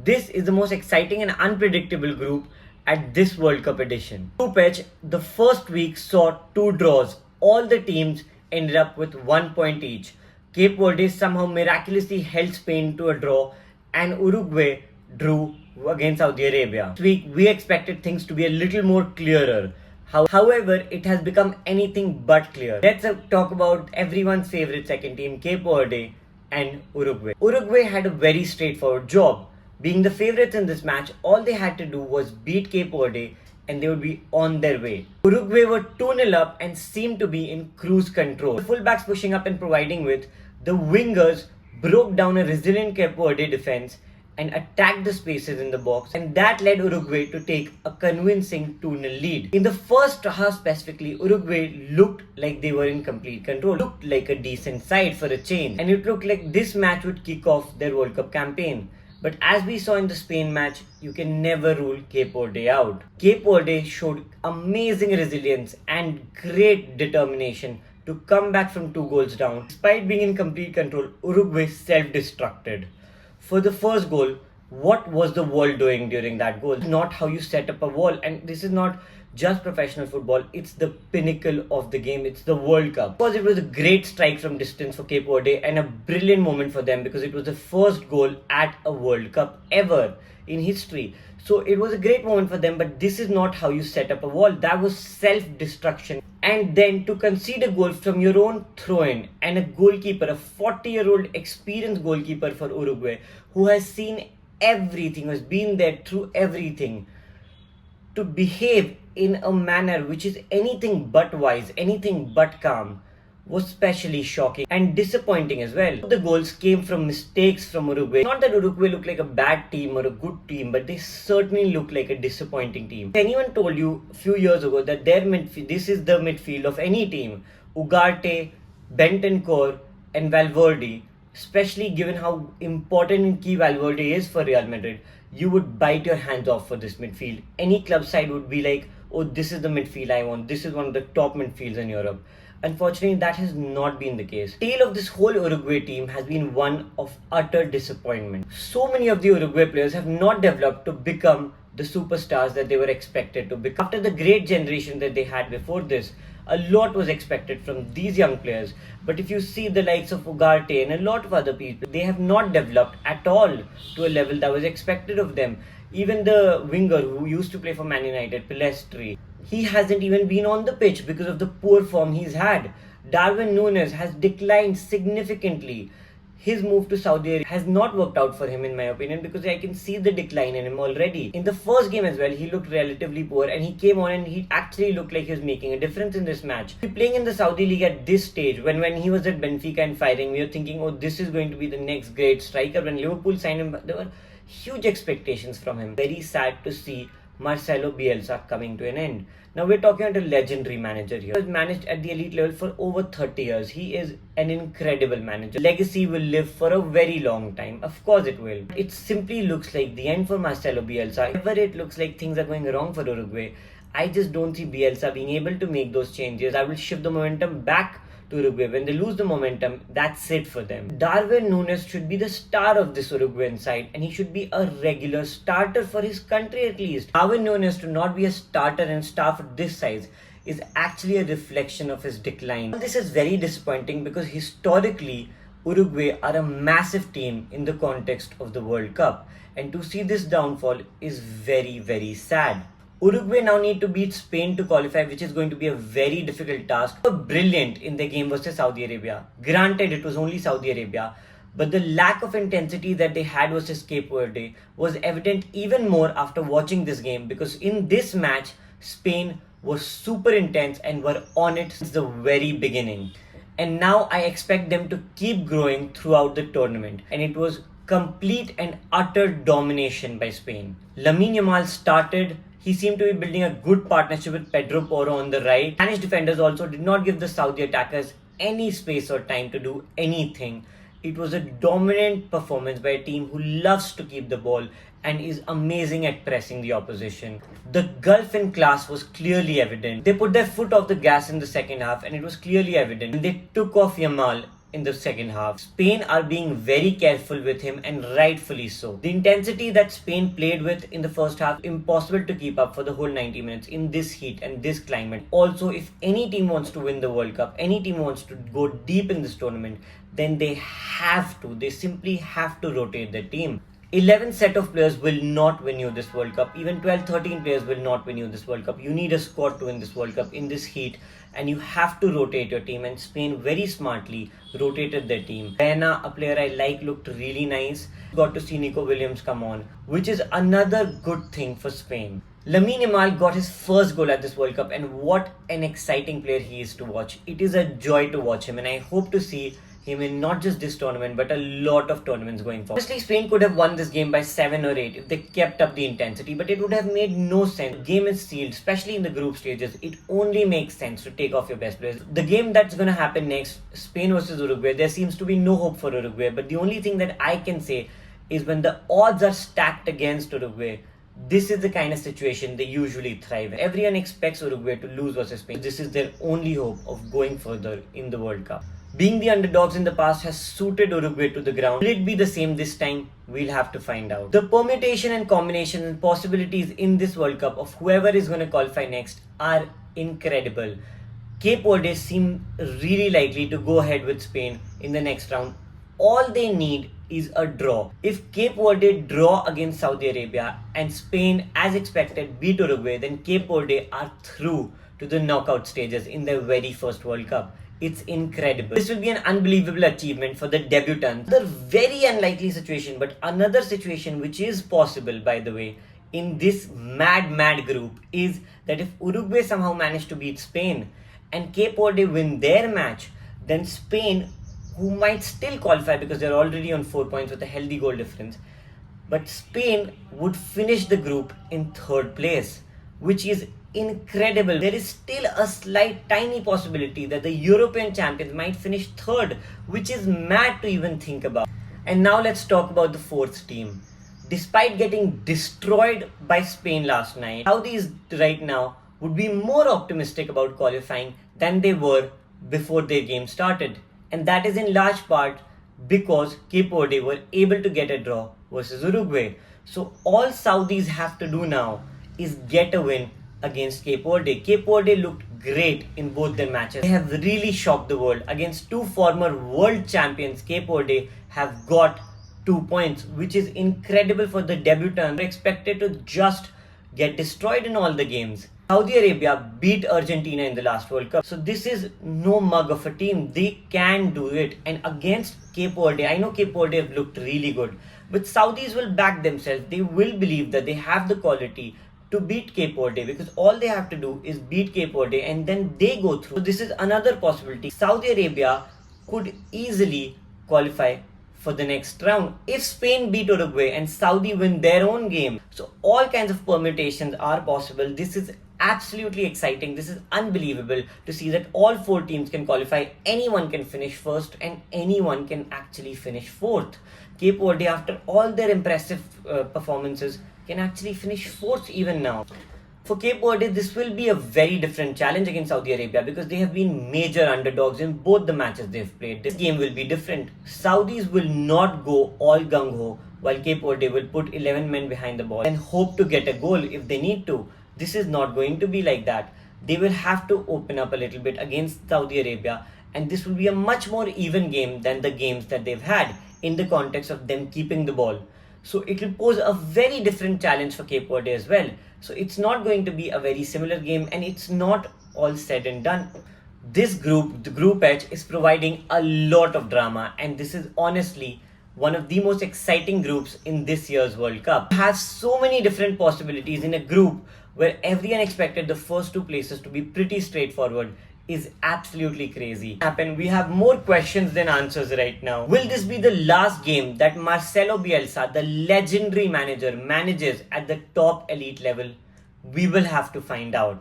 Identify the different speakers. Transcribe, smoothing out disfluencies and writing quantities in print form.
Speaker 1: This is the most exciting and unpredictable group at this World Cup edition. Group H, the first week saw two draws. All the teams ended up with 1 point each. Cape Verde somehow miraculously held Spain to a draw, and Uruguay drew against Saudi Arabia. This week, we expected things to be a little more clearer. However, it has become anything but clear. Let's talk about everyone's favorite second team, Cape Verde and Uruguay. Uruguay had a very straightforward job. Being the favourites in this match, all they had to do was beat Cape Verde and they would be on their way. Uruguay were 2-0 up and seemed to be in cruise control. The fullbacks pushing up and providing width, the wingers broke down a resilient Cape Verde defence and attacked the spaces in the box, and that led Uruguay to take a convincing 2-0 lead. In the first half specifically, Uruguay looked like they were in complete control, looked like a decent side for a change, and it looked like this match would kick off their World Cup campaign. But as we saw in the Spain match, you can never rule Cape Verde out. Cape Verde showed amazing resilience and great determination to come back from 2 goals down. Despite being in complete control, Uruguay self-destructed. For the first goal, what was the wall doing during that goal? Not how you set up a wall, and this is not just professional football, it's the pinnacle of the game, it's the World Cup. Because it was a great strike from distance for Cape Verde and a brilliant moment for them because it was the first goal at a World Cup ever in history. So it was a great moment for them, but this is not how you set up a wall. That was self-destruction. And then to concede a goal from your own throw-in, and a goalkeeper, a 40-year-old experienced goalkeeper for Uruguay, who has seen everything, who has been there through everything, to behave in a manner which is anything but wise, anything but calm, was especially shocking and disappointing as well. The goals came from mistakes from Uruguay. Not that Uruguay looked like a bad team or a good team, but they certainly looked like a disappointing team. If anyone told you a few years ago that their midfield, this is the midfield of any team, Ugarte, Bentancur and Valverde, especially given how important and key Valverde is for Real Madrid, you would bite your hands off for this midfield. Any club side would be like, oh, this is the midfield I want. This is one of the top midfields in Europe. Unfortunately, that has not been the case. The tale of this whole Uruguay team has been one of utter disappointment. So many of the Uruguay players have not developed to become the superstars that they were expected to become. After the great generation that they had before this, a lot was expected from these young players. But if you see the likes of Ugarte and a lot of other people, they have not developed at all to a level that was expected of them. Even the winger who used to play for Man United, Pelestri, he hasn't even been on the pitch because of the poor form he's had. Darwin Núñez has declined significantly. His move to Saudi Arabia has not worked out for him in my opinion, because I can see the decline in him already. In the first game as well, he looked relatively poor, and he came on and he actually looked like he was making a difference in this match. Playing in the Saudi League at this stage, when he was at Benfica and firing, we were thinking, oh, this is going to be the next great striker. When Liverpool signed him, there were huge expectations from him. Very sad to see Marcelo Bielsa coming to an end. Now we're talking about a legendary manager here. He has managed at the elite level for over 30 years. He is an incredible manager. Legacy will live for a very long time. Of course it will. It simply looks like the end for Marcelo Bielsa. Whenever it looks like things are going wrong for Uruguay, I just don't see Bielsa being able to make those changes. I will shift the momentum back to Uruguay. When they lose the momentum, that's it for them. Darwin Núñez should be the star of this Uruguayan side, and he should be a regular starter for his country at least. Darwin Núñez to not be a starter and star for this size is actually a reflection of his decline. This is very disappointing because historically, Uruguay are a massive team in the context of the World Cup, and to see this downfall is very, very sad. Uruguay now need to beat Spain to qualify, which is going to be a very difficult task. They were brilliant in their game versus Saudi Arabia. Granted, it was only Saudi Arabia, but the lack of intensity that they had versus Cape Verde was evident even more after watching this game, because in this match, Spain was super intense and were on it since the very beginning. And now I expect them to keep growing throughout the tournament. And it was complete and utter domination by Spain. Lamine Yamal started. He seemed to be building a good partnership with Pedro Porro on the right. Spanish defenders also did not give the Saudi attackers any space or time to do anything. It was a dominant performance by a team who loves to keep the ball and is amazing at pressing the opposition. The gulf in class was clearly evident. They put their foot off the gas in the second half, and it was clearly evident. When they took off Yamal, in the second half. Spain are being very careful with him, and rightfully so. The intensity that Spain played with in the first half, impossible to keep up for the whole 90 minutes in this heat and this climate. Also, if any team wants to win the World Cup, any team wants to go deep in this tournament, then they simply have to rotate the team. 11 set of players will not win you this World Cup. Even 12, 13 players will not win you this World Cup. You need a squad to win this World Cup in this heat, and you have to rotate your team. And Spain very smartly rotated their team. Diana, a player I like, looked really nice. Got to see Nico Williams come on, which is another good thing for Spain. Lamine Yamal got his first goal at this World Cup, and what an exciting player he is to watch. It is a joy to watch him, and I hope to see him in not just this tournament but a lot of tournaments going forward. Honestly, Spain could have won this game by 7 or 8 if they kept up the intensity, but it would have made no sense. The game is sealed, especially in the group stages. It only makes sense to take off your best players. The game that's going to happen next, Spain versus Uruguay, there seems to be no hope for Uruguay, but the only thing that I can say is when the odds are stacked against Uruguay, this is the kind of situation they usually thrive in. Everyone expects Uruguay to lose versus Spain. This is their only hope of going further in the World Cup. Being the underdogs in the past has suited Uruguay to the ground. Will it be the same this time? We'll have to find out. The permutation and combination and possibilities in this World Cup of whoever is going to qualify next are incredible. Cape Verde seem really likely to go ahead with Spain in the next round. All they need is a draw. If Cape Verde draw against Saudi Arabia and Spain, as expected, beat Uruguay, then Cape Verde are through to the knockout stages in their very first World Cup. It's incredible. This will be an unbelievable achievement for the debutants. Another very unlikely situation, but another situation which is possible, by the way, in this mad group is that if Uruguay somehow manage to beat Spain and Cape Verde win their match, then Spain, who might still qualify because they're already on 4 points with a healthy goal difference, but Spain would finish the group in third place, which is incredible. There is still a slight tiny possibility that the European champions might finish third, which is mad to even think about. And now let's talk about the fourth team. Despite getting destroyed by Spain last night, Saudis right now would be more optimistic about qualifying than they were before their game started. And that is in large part because Cape Verde were able to get a draw versus Uruguay. So all Saudis have to do now is get a win against Cape Verde. Cape Verde looked great in both their matches. They have really shocked the world. Against two former world champions, Cape Verde have got 2 points, which is incredible for the debutants. They're expected to just get destroyed in all the games. Saudi Arabia beat Argentina in the last World Cup. So this is no mug of a team. They can do it. And against Cape Verde, I know Cape Verde have looked really good, but Saudis will back themselves. They will believe that they have the quality to beat Cape Verde, because all they have to do is beat Cape Verde and then they go through. So this is another possibility. Saudi Arabia could easily qualify for the next round if Spain beat Uruguay and Saudi win their own game. So all kinds of permutations are possible. This is absolutely exciting. This is unbelievable to see that all 4 teams can qualify. Anyone can finish first and anyone can actually finish fourth. Cape Verde, after all their impressive performances, can actually finish fourth even now. For Cape Verde, this will be a very different challenge against Saudi Arabia because they have been major underdogs in both the matches they've played. This game will be different. Saudis will not go all gung-ho while Cape Verde will put 11 men behind the ball and hope to get a goal if they need to. This is not going to be like that. They will have to open up a little bit against Saudi Arabia, and this will be a much more even game than the games that they've had in the context of them keeping the ball. So it will pose a very different challenge for Cape Verde as well. So it's not going to be a very similar game, and it's not all said and done. This group, the Group H, is providing a lot of drama, and this is honestly one of the most exciting groups in this year's World Cup. It has so many different possibilities in a group where everyone expected the first 2 places to be pretty straightforward is absolutely crazy. We have more questions than answers right now. Will this be the last game that Marcelo Bielsa, the legendary manager, manages at the top elite level? We will have to find out.